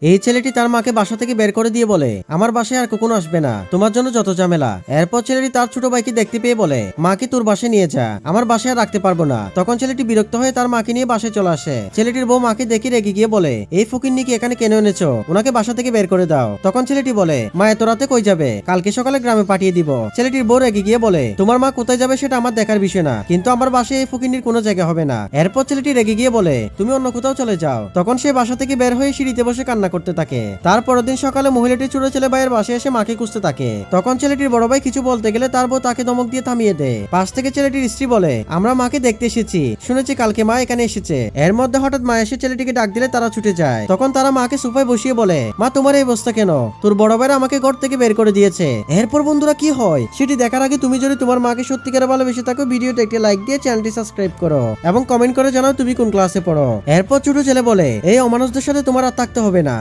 এই ছেলেটি তার মাকে বাসা থেকে বের করে দিয়ে বলে, আমার বাসায় আর কখনো আসবে না, তোমার জন্য যত ঝামেলা। এরপর ছেলেটি তার ছোট ভাইকে দেখতে পেয়ে বলে, মাকে তোর বাসায় নিয়ে যা, আমার বাসায় আর রাখতে পারবো না। তখন ছেলেটি বিরক্ত হয়ে তার মাকে নিয়ে বাসায় চলে আসে। ছেলেটির বউ মাকে দেখে রেগে গিয়ে বলে, এই ফকিন্নিকে এখানে কেন এনেছো, ওনাকে বাসা থেকে বের করে দাও। তখন ছেলেটি বলে, মা এত রাতে কই যাবে, কালকে সকালে গ্রামে পাঠিয়ে দিব। ছেলেটির বউ রেগে গিয়ে বলে, তোমার মা কোথায় যাবে সেটা আমার দেখার বিষয় না, কিন্তু আমার বাসায় এই ফকিন্নির কোনো জায়গা হবে না। এরপর ছেলেটি রেগে গিয়ে বলে, তুমি অন্য কোথাও চলে যাও। তখন সে বাসা থেকে বের হয়ে সিঁড়িতে বসে কান্না করতে থাকে। তারপরের দিন সকালে মহিলাটির ছোট ছেলে ভাইয়ের বাসায় এসে মাকে খুঁজতে থাকে। তখন ছেলেটির বড় ভাই কিছু বলতে গেলে তার বউ তাকে ধমক দিয়ে থামিয়ে দেয়। পাশ থেকে ছেলেটির স্ত্রী বলে, আমরা মাকে দেখতে এসেছি, শুনেছি কালকে মা এখানে এসেছে। এর মধ্যে হঠাৎ মা এসে ছেলেটিকে ডাক দিলে তারা ছুটে যায়। তখন তারা মাকে সোফায় বসিয়ে বলে, মা তোমার এই অবস্থা কেন, তোর বড় ভাইরা আমাকে ঘর থেকে বের করে দিয়েছে। এরপর বন্ধুরা কি হয় সেটি দেখার আগে তুমি যদি তোমার মাকে সত্যিকারে ভালোবেসে থাকো, ভিডিওতে একটি লাইক দিয়ে চ্যানেলটি সাবস্ক্রাইব করো এবং কমেন্ট করে জানাও তুমি কোন ক্লাসে পড়ো। এরপর ছোট ছেলে বলে, এই অমানুষদের সাথে তোমার আর থাকতে হবে না,